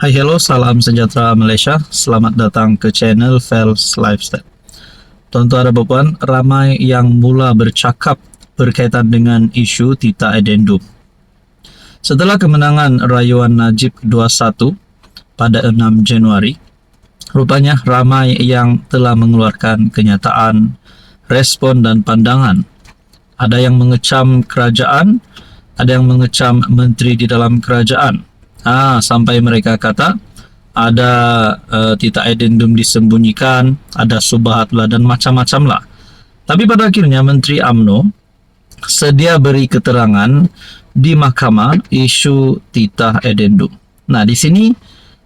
Hai hello, salam sejahtera Malaysia. Selamat datang ke channel Fels Lifestyle. Tuan-tuan dan puan, ramai yang mula bercakap berkaitan dengan isu Tita Edendum. Setelah kemenangan rayuan Najib 21 pada 6 Januari, rupanya ramai yang telah mengeluarkan kenyataan, respon dan pandangan. Ada yang mengecam kerajaan, ada yang mengecam menteri di dalam kerajaan. Sampai mereka kata ada Tita Edendum disembunyikan, ada subhat lah dan macam-macam lah. Tapi pada akhirnya Menteri UMNO sedia beri keterangan di mahkamah isu Tita Edendum. Nah, di sini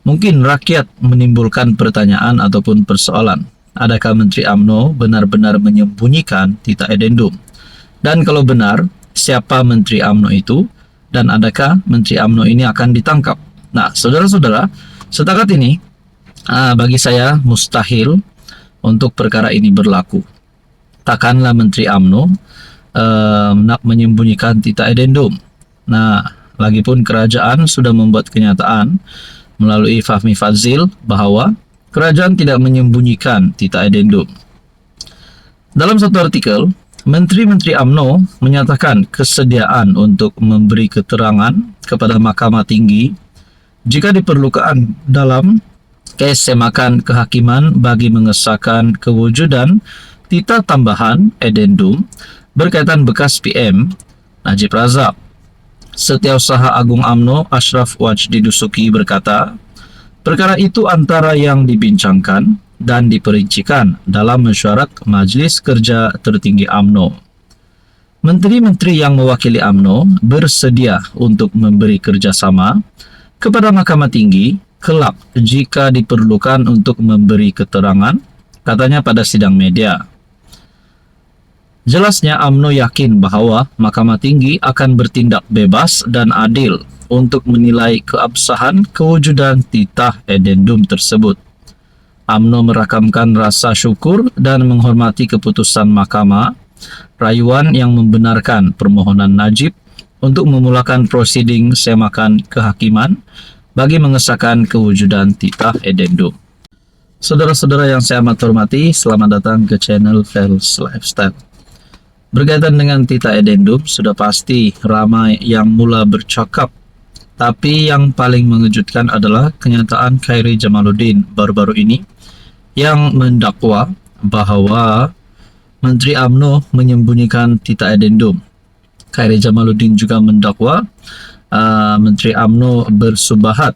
mungkin rakyat menimbulkan pertanyaan ataupun persoalan. Adakah Menteri UMNO benar-benar menyembunyikan Tita Edendum? Dan kalau benar, siapa Menteri UMNO itu? Dan adakah Menteri UMNO ini akan ditangkap? Nah, saudara-saudara, setakat ini bagi saya mustahil untuk perkara ini berlaku. Takkanlah Menteri UMNO nak menyembunyikan Tita Edendum. Nah, lagipun kerajaan sudah membuat kenyataan melalui Fahmi Fadzil bahawa kerajaan tidak menyembunyikan Tita Edendum. Dalam satu artikel, Menteri-Menteri UMNO menyatakan kesediaan untuk memberi keterangan kepada Mahkamah Tinggi jika diperlukan dalam kes semakan kehakiman bagi mengesahkan kewujudan tita tambahan Edendum berkaitan bekas PM Najib Razak. Setiausaha Agung UMNO Ashraf Wajdi Dusuki berkata, perkara itu antara yang dibincangkan dan diperincikan dalam mesyuarat Majlis Kerja Tertinggi UMNO. Menteri-menteri yang mewakili UMNO bersedia untuk memberi kerjasama kepada Mahkamah Tinggi kelak jika diperlukan untuk memberi keterangan, katanya pada sidang media. Jelasnya UMNO yakin bahawa Mahkamah Tinggi akan bertindak bebas dan adil untuk menilai keabsahan kewujudan Tita Edendum tersebut. UMNO merakamkan rasa syukur dan menghormati keputusan mahkamah rayuan yang membenarkan permohonan Najib untuk memulakan prosiding semakan kehakiman bagi mengesahkan kewujudan Tita Edendum. Saudara-saudara yang saya amat hormati, selamat datang ke channel Fels Lifestyle. Berkaitan dengan Tita Edendum, sudah pasti ramai yang mula bercakap. Tapi yang paling mengejutkan adalah kenyataan Khairi Jamaluddin baru-baru ini yang mendakwa bahawa Menteri UMNO menyembunyikan Tita Edendum. Khairi Jamaluddin juga mendakwa Menteri UMNO bersubahat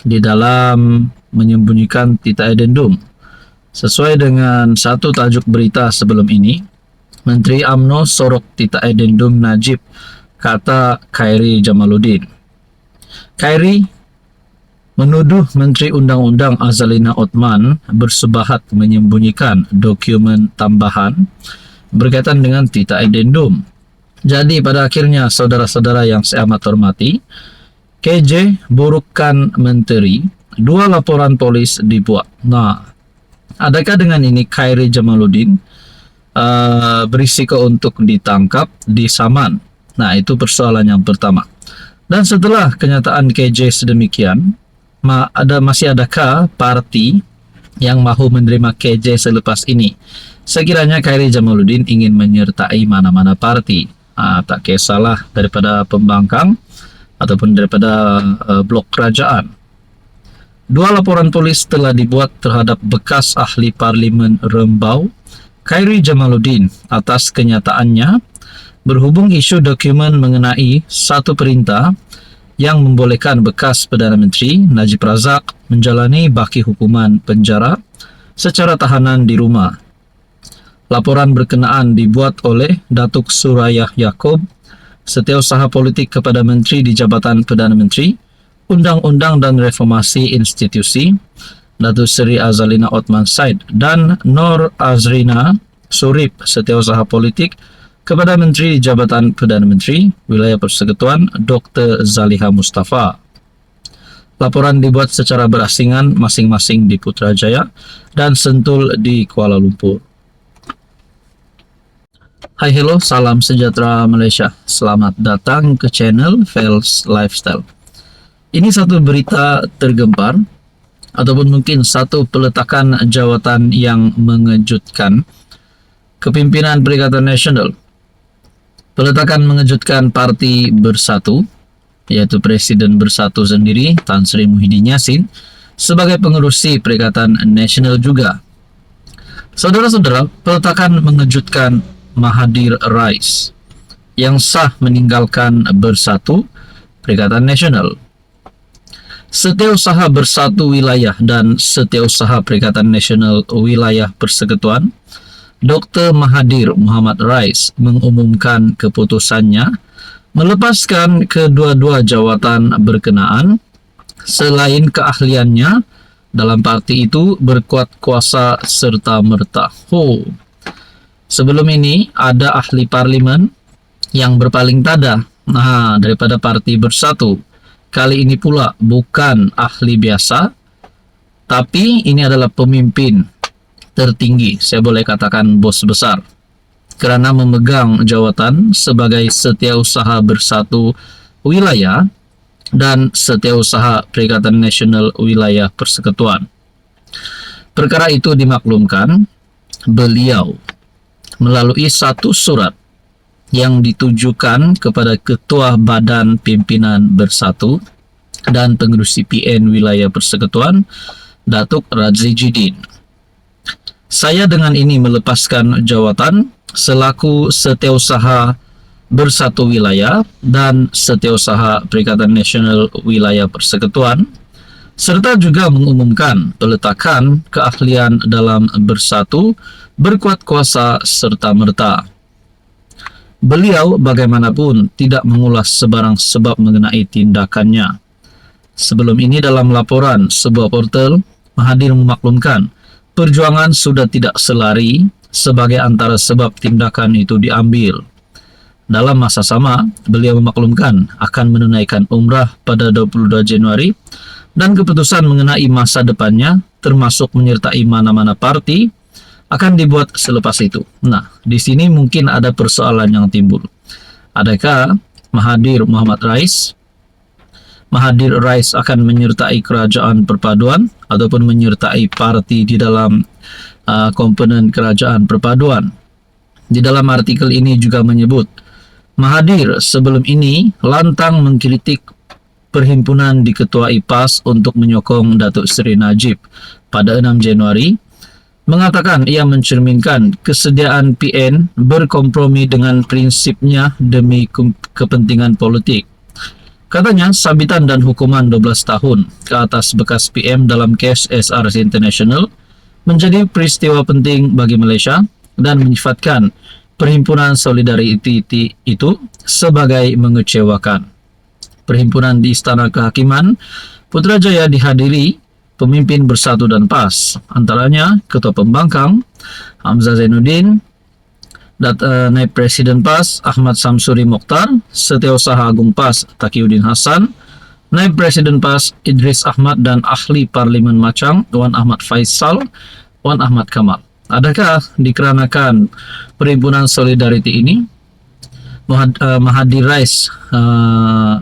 di dalam menyembunyikan Tita Edendum. Sesuai dengan satu tajuk berita sebelum ini, Menteri UMNO sorok Tita Edendum Najib, kata Khairi Jamaluddin. Khairi menuduh Menteri Undang-Undang Azalina Othman bersubahat menyembunyikan dokumen tambahan berkaitan dengan Tita Edendum. Jadi pada akhirnya saudara-saudara yang saya amat hormati, KJ burukan menteri, 2 laporan polis dibuat. Nah, adakah dengan ini Khairi Jamaluddin berisiko untuk ditangkap, disaman? Nah, itu persoalan yang pertama. Dan setelah kenyataan KJ sedemikian, masih adakah parti yang mahu menerima KJ selepas ini? Sekiranya Khairi Jamaluddin ingin menyertai mana-mana parti, tak kisahlah daripada pembangkang ataupun daripada blok kerajaan. 2 laporan polis telah dibuat terhadap bekas ahli parlimen Rembau, Khairi Jamaluddin, atas kenyataannya berhubung isu dokumen mengenai satu perintah yang membolehkan bekas Perdana Menteri Najib Razak menjalani baki hukuman penjara secara tahanan di rumah. Laporan berkenaan dibuat oleh Datuk Surayah Yaakob, Setiausaha Politik kepada Menteri di Jabatan Perdana Menteri, Undang-Undang dan Reformasi Institusi, Datuk Seri Azalina Othman Said, dan Nur Azrina Surip, Setiausaha Politik kepada Menteri di Jabatan Perdana Menteri, Wilayah Persekutuan, Dr. Zaliha Mustafa. Laporan dibuat secara berasingan masing-masing di Putrajaya dan Sentul di Kuala Lumpur. Hai hello, salam sejahtera Malaysia. Selamat datang ke channel Fels Lifestyle. Ini satu berita tergempar ataupun mungkin satu peletakan jawatan yang mengejutkan. Kepimpinan Perikatan Nasional, peletakan mengejutkan Parti Bersatu, yaitu Presiden Bersatu sendiri, Tan Sri Muhyiddin Yassin, sebagai pengerusi Perikatan Nasional juga. Saudara-saudara, peletakan mengejutkan Mahathir Rais yang sah meninggalkan Bersatu, Perikatan Nasional. Setiausaha Bersatu Wilayah dan Setiausaha Perikatan Nasional Wilayah Persekutuan, Dr. Mahathir Mohamad Rais mengumumkan keputusannya melepaskan kedua-dua jawatan berkenaan selain keahliannya dalam parti itu berkuat kuasa serta-merta. Sebelum ini ada ahli parlimen yang berpaling tada daripada Parti Bersatu. Kali ini pula bukan ahli biasa, tapi ini adalah pemimpin tertinggi, saya boleh katakan bos besar, kerana memegang jawatan sebagai Setiausaha Bersatu Wilayah dan Setiausaha Perikatan Nasional Wilayah Persekutuan. Perkara itu dimaklumkan beliau melalui satu surat yang ditujukan kepada Ketua Badan Pimpinan Bersatu dan Pengerusi PN Wilayah Persekutuan, Datuk Radzi Jidin. Saya dengan ini melepaskan jawatan selaku Setiausaha Bersatu Wilayah dan Setiausaha Perikatan Nasional Wilayah Persekutuan, serta juga mengumumkan peletakan keahlian dalam bersatu, berkuat kuasa serta-merta. Beliau bagaimanapun tidak mengulas sebarang sebab mengenai tindakannya. Sebelum ini dalam laporan sebuah portal, Mahathir memaklumkan perjuangan sudah tidak selari sebagai antara sebab tindakan itu diambil. Dalam masa sama, beliau memaklumkan akan menunaikan umrah pada 22 Januari dan keputusan mengenai masa depannya termasuk menyertai mana-mana parti akan dibuat selepas itu. Nah, di sini mungkin ada persoalan yang timbul. Adakah Mahathir Mohamad Rais akan menyertai kerajaan perpaduan ataupun menyertai parti di dalam komponen kerajaan perpaduan? Di dalam artikel ini juga menyebut Mahathir sebelum ini lantang mengkritik perhimpunan di Ketua IPAS untuk menyokong Datuk Seri Najib pada 6 Januari, mengatakan ia mencerminkan kesediaan PN berkompromi dengan prinsipnya demi kepentingan politik. Katanya, sambitan dan hukuman 12 tahun ke atas bekas PM dalam kes SRC International menjadi peristiwa penting bagi Malaysia dan menyifatkan Perhimpunan Solidariti itu sebagai mengecewakan. Perhimpunan di Istana Kehakiman Putrajaya dihadiri pemimpin Bersatu dan PAS, antaranya Ketua Pembangkang Hamzah Zainuddin, Naib Presiden PAS Ahmad Samsuri Mokhtar, Setiausaha Agung PAS Taqiyuddin Hasan, Naib Presiden PAS Idris Ahmad dan Ahli Parlimen Machang Wan Ahmad Faisal, Wan Ahmad Kamal. Adakah dikarenakan Perhimpunan Solidariti ini Mahathir Rais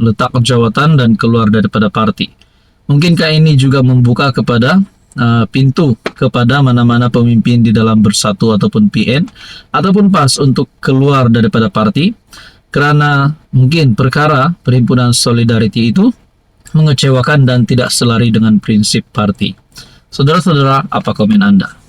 letak jawatan dan keluar daripada parti? Mungkinkah ini juga membuka kepada pintu kepada mana-mana pemimpin di dalam Bersatu ataupun PN ataupun PAS untuk keluar daripada parti kerana mungkin perkara Perhimpunan Solidariti itu mengecewakan dan tidak selari dengan prinsip parti? Saudara-saudara, apa komen Anda?